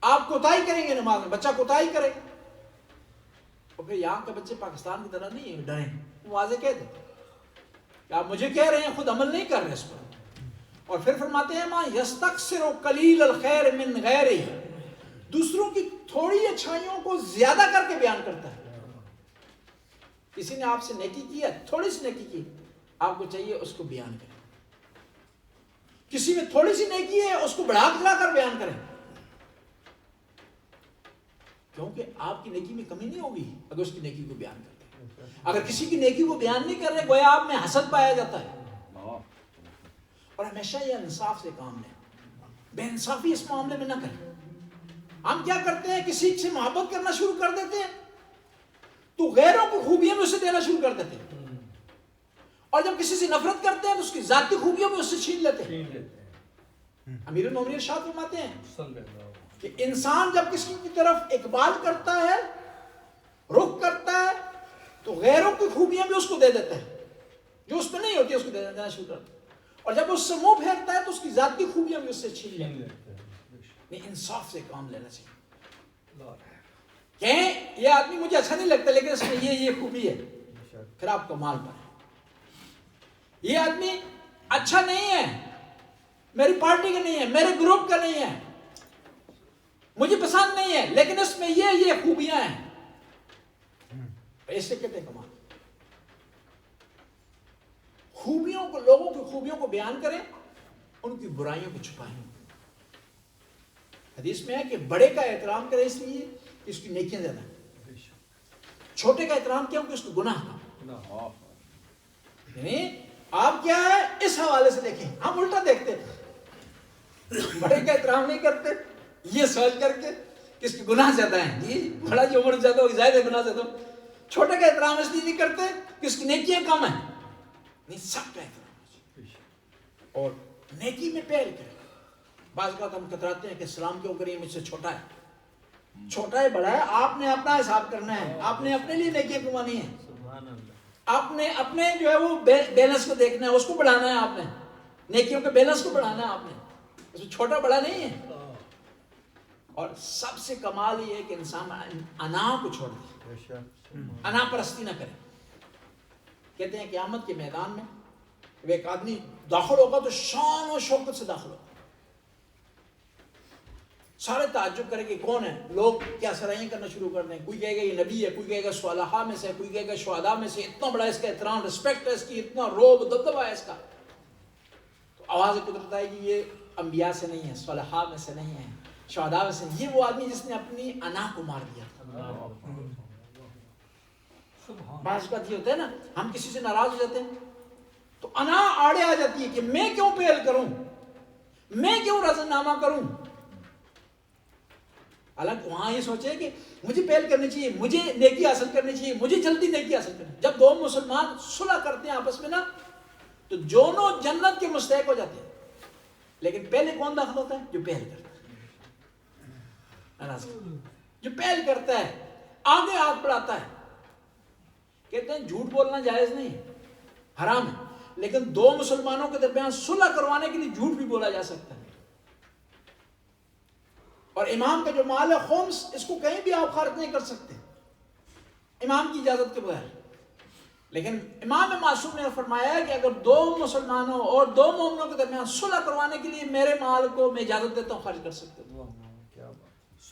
آپ کوتاہی کریں گے نماز میں بچہ کوتاہی کرے گا۔ اور پھر یہاں کے بچے پاکستان کی طرح نہیں ہیں ڈریں، واضح کہہ دیں کہ آپ مجھے کہہ رہے ہیں خود عمل نہیں کر رہے اس پر۔ اور پھر فرماتے ہیں ماں یستکثر قلیل الخیر من غیرہ، دوسروں کی تھوڑی اچھائیوں کو زیادہ کر کے بیان کرتا ہے۔ کسی نے آپ سے نیکی کی ہے، تھوڑی سی نیکی کی، آپ کو چاہیے اس کو بیان کریں۔ کسی میں تھوڑی سی نیکی ہے اس کو بڑھا چڑھا کر بیان کریں، کیونکہ آپ کی نیکی میں کمی نہیں ہوگی اگر اس کی نیکی کو بیان کرتے ہیں۔ اگر کسی کی نیکی کو بیان نہیں کر رہے گویا آپ میں حسد پایا جاتا ہے۔ اور ہمیشہ یہ انصاف سے کام لیں، بے انصافی اس معاملے میں نہ کریں۔ ہم کیا کرتے ہیں، کسی سے محبت کرنا شروع کر دیتے ہیں تو غیروں کی خوبیاں بھی اسے دینا شروع کر دیتے ہیں، اور جب کسی سے نفرت کرتے ہیں تو اس کی ذاتی خوبیاں بھی اس سے چھین لیتے ہیں۔ امیر المومنین ارشاد فرماتے ہیں کہ انسان جب کسی کی طرف اقبال کرتا ہے، رخ کرتا ہے، تو غیروں کی خوبیاں بھی اس کو دے دیتا ہے، جو اس پہ نہیں ہوتی اس کو دینا شروع کرتا ہے، اور جب اس سے منہ پھیرتا ہے تو اس کی ذاتی خوبیاں بھی اس سے چھین لیتا ہے۔ انصاف سے کام لینا چاہیے، کہیں یہ آدمی مجھے اچھا نہیں لگتا لیکن اس میں یہ خوبی ہے، پھر آپ کا مال پر ہے۔ یہ آدمی اچھا نہیں ہے، میری پارٹی کا نہیں ہے، میرے گروپ کا نہیں ہے، مجھے پسند نہیں ہے، لیکن اس میں یہ خوبیاں ہیں، ایسے کہتے ہیں کمال۔ خوبیوں کو، لوگوں کی خوبیوں کو بیان کریں، ان کی برائیوں کو چھپائیں۔ حدیث میں ہے کہ بڑے کا احترام کرے اس لیے کہ اس کی نیکیاں زیادہ ہیں، چھوٹے کا احترام کیا کہ اس کو گناہ کا۔ یعنی آپ کیا ہے اس حوالے سے دیکھیں، ہم الٹا دیکھتے ہیں، بڑے کا احترام نہیں کرتے یہ سوچ کر کے کہ اس کی گناہ زیادہ ہیں، جی بڑا جو عمر زیادہ ہوگی زیادہ گناہ زیادہ ہو۔ چھوٹے کا احترام اس لیے نہیں کرتے کہ اس کی نیکیاں کم ہیں، نہیں سب کا احترام اور نیکی میں پہل کریں۔ بعض اوقات ہم کتراتے ہیں کہ اسلام کے اوپر یہ مجھ سے چھوٹا ہے، چھوٹا ہے بڑا ہے، آپ نے اپنا حساب کرنا ہے، آپ نے اپنے لیے نیکیاں کمانی ہے، آپ نے اپنے جو ہے وہ بیلنس کو دیکھنا ہے، اس کو بڑھانا ہے، آپ نے نیکیوں کے بیلنس کو بڑھانا ہے، آپ نے اس میں چھوٹا بڑا نہیں ہے۔ اور سب سے کمال یہ ہے کہ انسان انا کو چھوڑ دے، انا پرستی نہ کرے۔ کہتے ہیں قیامت کے میدان میں ایک آدمی داخل ہوگا تو شان و شوکت سے داخل ہوگا، سارے تعجب کریں کہ کون ہے، لوگ کیا سرائیاں کرنا شروع کر دیں، کوئی کہے گا یہ نبی ہے، کوئی کہے گا صالحہ میں سے، کوئی کہے گا شہداء میں سے، اتنا بڑا اس کا احترام، رسپیکٹ ہے اس کی، اتنا روب دبدبہ ہے اس کا۔ تو آواز قدرت آئے کہ یہ انبیاء سے نہیں ہے، صالحہ میں سے نہیں ہے، شہداء میں سے نہیں، یہ وہ آدمی جس نے اپنی انا کو مار دیا۔ بعض بات یہ ہوتا ہے نا، ہم کسی سے ناراض ہو جاتے ہیں تو انا آڑے آ جاتی ہے کہ میں کیوں پہل کروں، میں کیوں رضا نامہ کروں، الگ وہاں یہ سوچے کہ مجھے پہل کرنی چاہیے، مجھے نیکی حاصل کرنی چاہیے، مجھے جلدی نیکی حاصل کرنی. جب دو مسلمان صلح کرتے ہیں آپس میں نا تو دونوں جنت کے مستحق ہو جاتے ہیں. لیکن پہلے کون داخل ہوتا ہے؟ جو پہل کرتا ہے، جو پہل کرتا ہے، آگے ہاتھ بڑھاتا ہے. کہتے ہیں جھوٹ بولنا جائز نہیں ہے، حرام ہے، لیکن دو مسلمانوں کے درمیان صلح کروانے کے لیے جھوٹ بھی بولا جا سکتا ہے. اور امام کا جو مال ہے خمس، اس کو کہیں بھی آپ خرچ نہیں کر سکتے امام کی اجازت کے بغیر. لیکن امام معصوم نے فرمایا ہے کہ اگر دو مسلمانوں اور دو مومنوں کے درمیان صلح کروانے کے لیے میرے مال کو میں اجازت دیتا ہوں، خرچ کر سکتے ہو.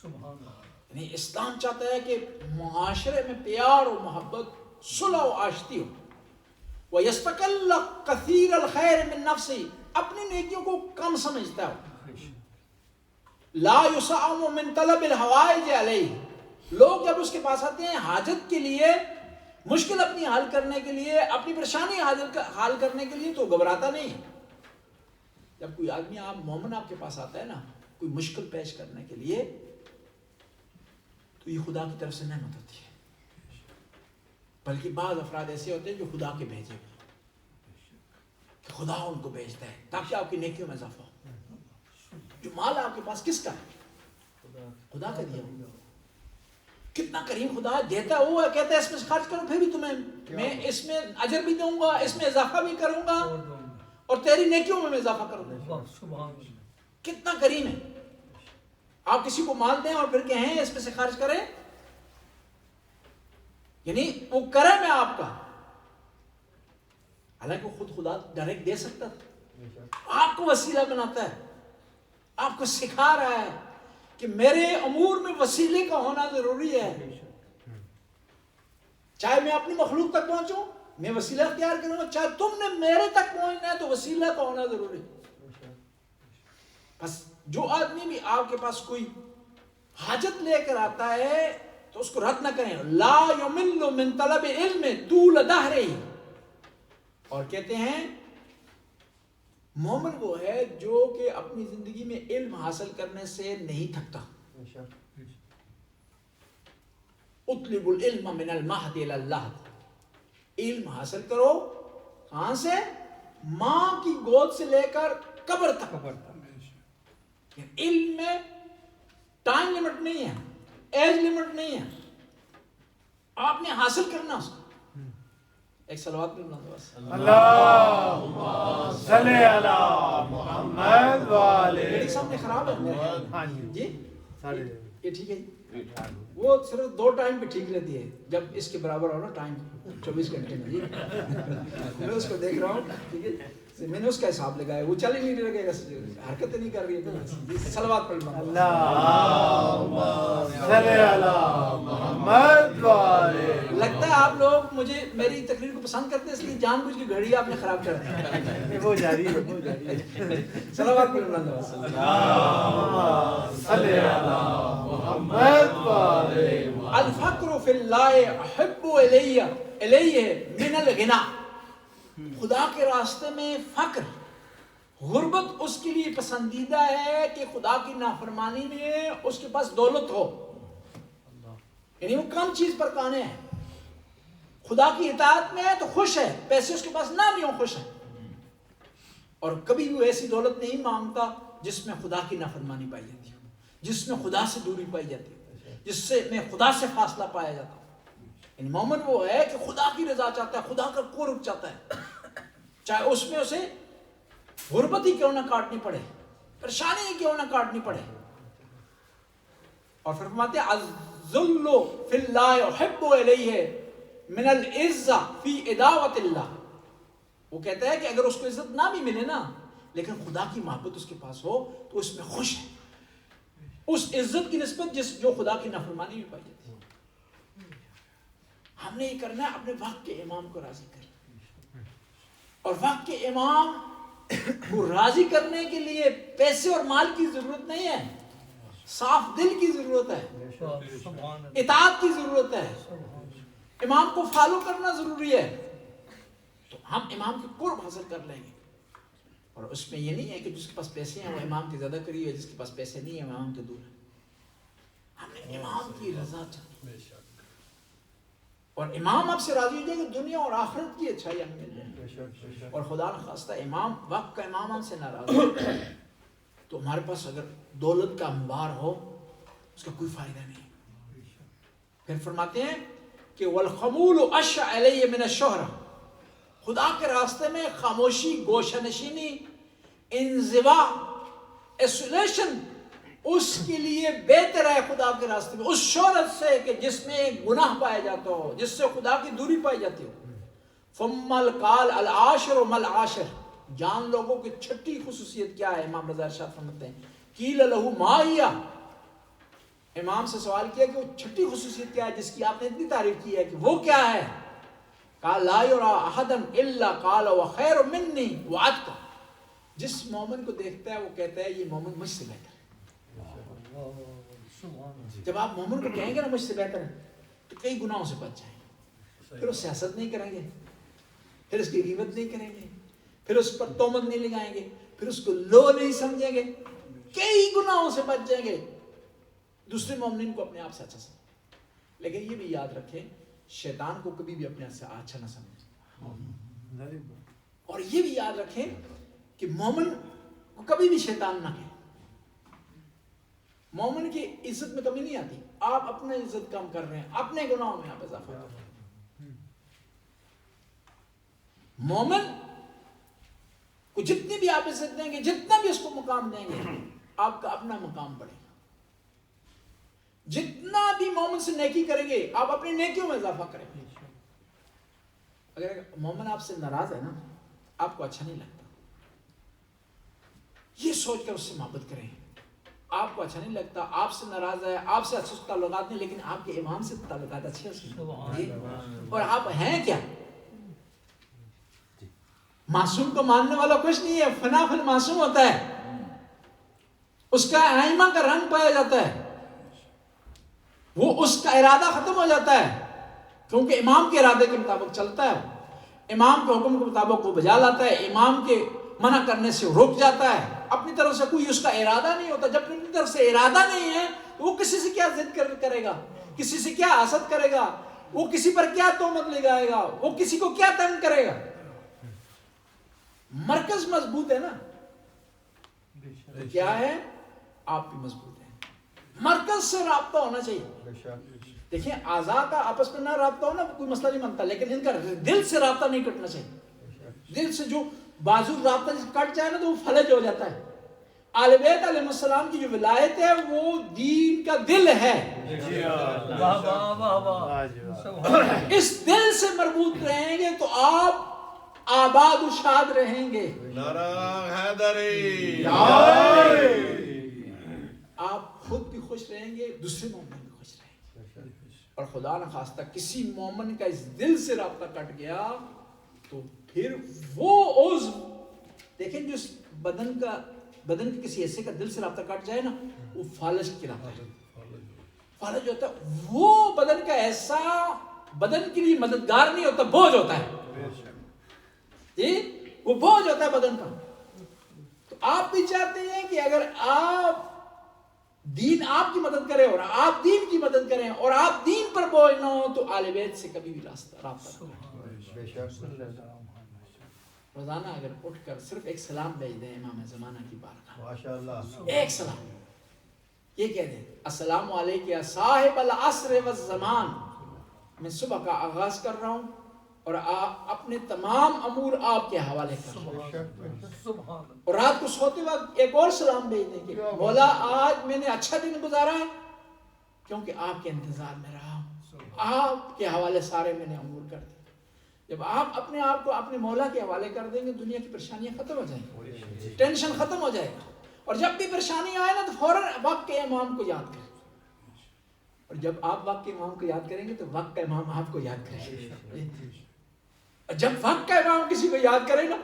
یعنی اسلام چاہتا ہے کہ معاشرے میں پیار و محبت، صلح و آشتی ہو. وَيَسْتَقِلَّ كَثِيرَ الْخَيْرِ مِن نَفْسِهِ، اپنی نیکیوں کو کم سمجھتا ہو. لا يُسَعَمُ مِن طَلَبِ الْحَوَائِجِ عَلَيْهِ، لوگ جب اس کے پاس آتے ہیں حاجت کے لیے، مشکل اپنی حل کرنے کے لیے، اپنی پریشانی حل کرنے کے لیے، تو گھبراتا نہیں ہے. جب کوئی آدمی مومن آپ کے پاس آتا ہے نا کوئی مشکل پیش کرنے کے لیے، تو یہ خدا کی طرف سے نعمت ہوتی ہے. بلکہ بعض افراد ایسے ہوتے ہیں جو خدا کے بھیجے ہوئے، کہ خدا ان کو بھیجتا ہے تاکہ آپ کی نیکیوں میں اضافہ ہو. جو مال آپ کے پاس کس کا ہے؟ خدا کا دیا ہوا. کتنا کریم خدا دیتا ہوا ہے، کہتا ہے اس میں خرچ کرو، پھر بھی تمہیں میں اس میں اجر بھی دوں گا، اس میں اضافہ بھی کروں گا، اور تیری نیکیوں میں اضافہ کروں گا. کتنا کریم ہے. آپ کسی کو مال دیں اور پھر کہیں اس میں سے خرچ کریں، یعنی وہ کرم ہے آپ کا. حالانکہ خود خدا ڈائریکٹ دے سکتا تھا، آپ کو وسیلہ بناتا ہے، آپ کو سکھا رہا ہے کہ میرے امور میں وسیلے کا ہونا ضروری ہے. چاہے میں اپنی مخلوق تک پہنچوں، میں وسیلہ اختیار کروں گا، چاہے تم نے میرے تک پہنچنا ہے تو وسیلہ کا ہونا ضروری ہے. بس جو آدمی بھی آپ کے پاس کوئی حاجت لے کر آتا ہے تو اس کو رد نہ کریں. لا یمل من طلب علم طول دہرہ، اور کہتے ہیں مومن وہ ہے جو کہ اپنی زندگی میں علم حاصل کرنے سے نہیں تھکتا. اطلب العلم من المہد الی اللحد، علم حاصل کرو کہاں سے؟ ماں کی گود سے لے کر قبر تک. علم میں ٹائم لمٹ نہیں ہے، ایج لمٹ نہیں ہے، آپ نے حاصل کرنا اس کو. ایک صلوات پہ بلند بس اللہم صلی علی محمد وآلہ. میرے سامنے خراب ہے ہاں جی، یہ ٹھیک ہے جی. جی. وہ صرف 2 ٹائم پہ ٹھیک رہتی ہے، جب اس کے برابر ہو نا ٹائم 24 گھنٹے میں. جی میں اس کو دیکھ رہا ہوں، ٹھیک ہے، میں نے اس کا حساب لگایا، وہ چل ہی نہیں لگے گا، حرکتیں نہیں کر رہی ہے. صلوات پڑھ لو. اللہم صلی علی محمد وآلہ. لگتا ہے آپ لوگ مجھے میری تقریر کو پسند کرتے ہیں، اس لیے جان بوجھ کے گھڑی آپ نے خراب کر دی. وہ جاری ہے، وہ جاری ہے. صلوات پڑھ لو. اللہم صلی علی محمد وآلہ. الفقر فی اللہ احب الیہ من الغنا، خدا کے راستے میں فقر، غربت اس کے لیے پسندیدہ ہے کہ خدا کی نافرمانی میں اس کے پاس دولت ہو. یعنی وہ کم چیز پر قانے ہے، خدا کی اطاعت میں ہے تو خوش ہے، پیسے اس کے پاس نہ بھی ہوں خوش ہے. اور کبھی بھی ایسی دولت نہیں مانگتا جس میں خدا کی نافرمانی پائی جاتی ہو، جس میں خدا سے دوری پائی جاتی ہے، جس سے میں خدا سے فاصلہ پایا جاتا ہوں. یعنی مومن وہ ہے کہ خدا کی رضا چاہتا ہے، خدا کا قرب چاہتا ہے، چاہے اس میں اسے غربت ہی کیوں نہ کاٹنی پڑے، پریشانی ہی کیوں نہ کاٹنی پڑے. اور پھر فرماتے ہیں الذل فی اللہ احب الیہ من العزہ فی عداوت اللہ. وہ کہتا ہے کہ اگر اس کو عزت نہ بھی ملے نا، لیکن خدا کی محبت اس کے پاس ہو تو اس میں خوش ہے، اس عزت کی نسبت جو خدا کی نافرمانی میں پائی جاتی ہے. ہم نے یہ کرنا ہے اپنے وقت کے امام کو راضی کرنا، اور وقت کے امام کو راضی کرنے کے لیے پیسے اور مال کی ضرورت نہیں ہے، صاف دل کی ضرورت ہے، اطاعت کی ضرورت ہے. امام کو فالو کرنا ضروری ہے، تو ہم امام کے قرب حاصل کر لیں گے. اور اس میں یہ نہیں ہے کہ جس کے پاس پیسے ہیں وہ امام کے زیادہ قریب ہے، جس کے پاس پیسے نہیں ہیں وہ امام کے دور ہے. ہمیں امام کی رضا چاہیے، اور امام آپ سے راضی ہو جائے کہ دنیا اور آخرت کی اچھائی ہمیں مل جائے. اور خدا نہ خواستہ امام وقت کا امام ہم سے ناراض ہو تو ہمارے پاس اگر دولت کا انبار ہو اس کا کوئی فائدہ نہیں. پھر فرماتے ہیں کہ والخمول اشع علیہ من الشہرہ، خدا کے راستے میں خاموشی، گوشہ نشینی، انزوا، ایسولیشن اس کے لیے بہتر ہے خدا کے راستے میں اس شہرت سے کہ جس میں گناہ پایا جاتا ہو، جس سے خدا کی دوری پائی جاتی ہو. ثم قال العاشر ما العاشر، جان لوگوں کی چھٹی خصوصیت کیا ہے. امام رضا ارشاد فرماتے ہیں قیل له ما ہی، امام سے سوال کیا کہ وہ چھٹی خصوصیت کیا ہے جس کی آپ نے اتنی تعریف کی ہے کہ وہ کیا ہے. قال لا يرى احدا الا قال وخير مني واتقى، جس مومن کو دیکھتا ہے وہ کہتا ہے یہ مومن مجھ سے بہتر ہے. جب آپ مومن کو کہیں گے نا مجھ سے بہتر ہے تو کئی گناہوں سے بچ جائیں گے. پھر وہ سیاست نہیں کریں گے، پھر اس کی غیبت نہیں کریں گے، پھر اس پر تہمت نہیں لگائیں گے، پھر اس کو لو نہیں سمجھیں گے، کئی گناہوں سے بچ جائیں گے. دوسرے مومنین کو اپنے آپ سے اچھا سمجھیں. لیکن یہ بھی یاد رکھیں شیطان کو کبھی بھی اپنے آپ سے اچھا نہ سمجھیں. اور یہ بھی یاد رکھیں کہ مومن کو کبھی بھی شیطان نہ کہے. مومن کی عزت میں کمی نہیں آتی، آپ اپنے عزت کم کر رہے ہیں، اپنے گناہوں میں آپ اضافہ کر رہے ہیں. مومن کو جتنی بھی آپ عزت دیں گے، جتنا بھی اس کو مقام دیں گے، آپ کا اپنا مقام بڑھے گا. جتنا بھی مومن سے نیکی کریں گے آپ اپنی نیکیوں میں اضافہ کریں گے. اگر مومن آپ سے ناراض ہے نا، آپ کو اچھا نہیں لگتا، یہ سوچ کر اس سے محبت کریں. آپ کو اچھا نہیں لگتا، آپ سے ناراض ہے، آپ سے اچھے تعلقات نہیں، لیکن آپ کے امام سے تعلقات اچھے ہیں. اور آپ ہیں کیا؟ معصوم کو ماننے والا کچھ نہیں ہے، فنا فن معصوم ہوتا ہے، اس کا آئمہ کا رنگ پایا جاتا ہے، وہ اس کا ارادہ ختم ہو جاتا ہے کیونکہ امام کے ارادے کے مطابق چلتا ہے، امام کے حکم کے مطابق وہ بجا لاتا ہے، امام کے منع کرنے سے رک جاتا ہے. اپنی طرف سے کوئی اس کا ارادہ نہیں ہوتا. جب اپنی طرف سے ارادہ نہیں ہے تو وہ کسی سے کیا ضد کرے گا، کسی سے کیا حسد کرے گا، وہ کسی پر کیا تہمت لگائے گا، وہ کسی کو کیا تنگ کرے گا. مرکز مضبوط ہے نا، کیا ہے آپ بھی مضبوط ہیں. مرکز سے رابطہ ہونا چاہیے. دیکھیں اعضاء کا آپس میں نہ رابطہ ہو نا کوئی مسئلہ نہیں بنتا، لیکن ان کا دل سے رابطہ نہیں کٹنا چاہیے. دل سے جو بازو رابطہ کٹ جائے نا تو وہ فلج ہو جاتا ہے. آل بیت علیہ السلام کی جو ولایت ہے وہ دین کا دل ہے. اس دل سے مربوط رہیں گے تو آپ آباد و شاد رہیں گے. نعرہ حیدری، آپ خود بھی خوش رہیں گے، دوسرے مومن بھی خوش رہیں گے. اور خدا نہ خواستہ کسی مومن کا اس دل سے رابطہ کٹ گیا تو پھر وہ عضو، دیکھیں جو اس بدن کے کسی حصے کا دل سے رابطہ کٹ جائے نا وہ فالج کہلاتا ہے، فالج ہوتا ہے. وہ بدن کا ایسا بدن کے لیے مددگار نہیں ہوتا، بوجھ ہوتا ہے. وہ بوجھ ہوتا ہے بدن کا. تو آپ بھی چاہتے ہیں کہ اگر آپ دین آپ کی مدد کرے اور آپ دین کی مدد کریں اور آپ دین پر بوجھ نہ ہو تو آل بیت سے کبھی بھی رابطہ روزانہ اگر اٹھ کر صرف ایک سلام بھیج دیں امام زمانہ کی بارگاہ، ماشاءاللہ ایک سلام یہ کہہ دیں السلام علیکم یا صاحب العصر والزمان، میں صبح کا آغاز کر رہا ہوں اور اپنے تمام امور آپ کے حوالے کر رہا ہوں. اور رات کو سوتے وقت ایک اور سلام بھیج دیں کہ مولا آج میں نے اچھا دن گزارا ہے کیونکہ آپ کے انتظار میں رہا ہوں، آپ کے حوالے سارے میں نے امور کر دیے. جب آپ اپنے آپ کو اپنے مولا کے حوالے کر دیں گے دنیا کی پریشانیاں ختم ہو جائیں گی، ٹینشن ختم ہو جائے گا. اور جب بھی پریشانی آئے نا تو فوراً وقت کے امام کو یاد کریں. اور جب آپ وقت کے امام کو یاد کریں گے تو وقت کا امام آپ کو یاد کرے گا. جب وقت کا امام کسی کو یاد کرے نا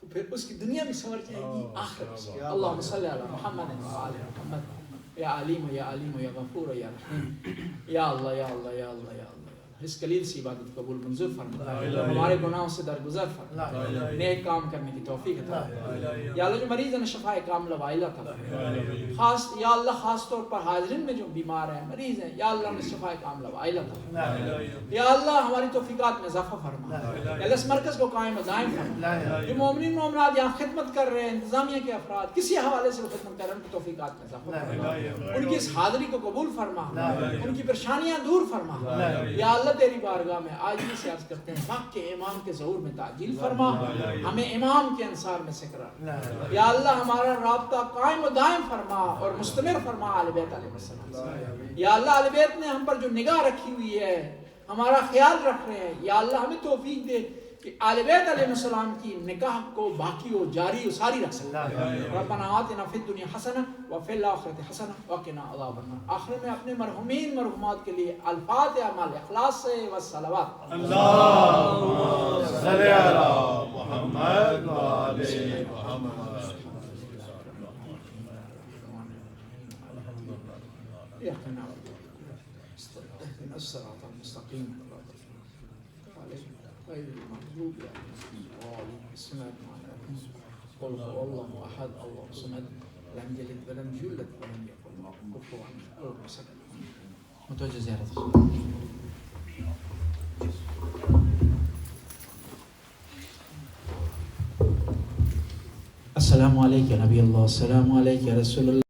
تو پھر اس کی دنیا بھی سنور جائے گی، آخرت بھی. اللہم صلی علی محمد و آل محمد یا علیم یا علیم یا غفور یا رحیم یا اللہ یا اللہ یا اللہ یا اللہ. اس قلیل سی عبادت قبول منظور فرما، ہمارے گناہوں سے درگزر فرما، نیک کام کرنے کی توفیق عطا فرما۔ یا اللہ جو مریض ہیں شفا کاملہ وعاجلہ عطا فرما، خاص یا اللہ خاص طور پر حاضرین میں جو بیمار ہیں مریض ہیں یا اللہ نے شفا کاملہ وعاجلہ عطا فرما، یا اللہ ہماری توفیقات میں اضافہ فرما، یا اللہ اس مرکز کو قائم و دائم فرما، جو مومنین مومنات یہاں خدمت کر رہے ہیں انتظامیہ کے افراد کسی حوالے سے وہ خدمت کر رہے ہیں ان کی توفیقات میں اضافہ فرما، ان کی اس حاضری کو قبول فرما، ان کی پریشانیاں دور فرما۔ یا اللہ تیری بارگاہ میں آجزی سے عرض کرتے ہیں حق کے امام کے ظہور میں تعجیل فرما، ہمیں امام کے انصار میں سے قرار۔ یا اللہ ہمارا رابطہ قائم و دائم فرما اور مستمر فرما اہل بیت علیہ السلام۔ یا اللہ اہل بیت نے ہم پر جو نگاہ رکھی ہوئی ہے ہمارا خیال رکھ رہے ہیں، یا اللہ ہمیں توفیق دے کہ اہل بیت علیہ السلام کی نکاح کو باقی و جاری و ساری رکھ سکتے۔ ربنا آتنا فی الدنیا حسنہ وفی الآخرۃ حسنہ وقنا عذاب النار۔ آخر میں اپنے مرحومین مرحومات کے لیے الفاتحہ مع اخلاص سے والصلوات۔ اللهم صل على محمد وآل محمد۔ اهدنا الصراط المستقيم غير المغضوب عليهم بسم الله الرحمن الرحيم قل هو الله احد الله الصمد لم يلد ولم يولد ولم يكن له كفوا احد۔ متوجہ زیارت۔ السلام علیکم نبی اللہ، السلام علیکم رسول اللہ۔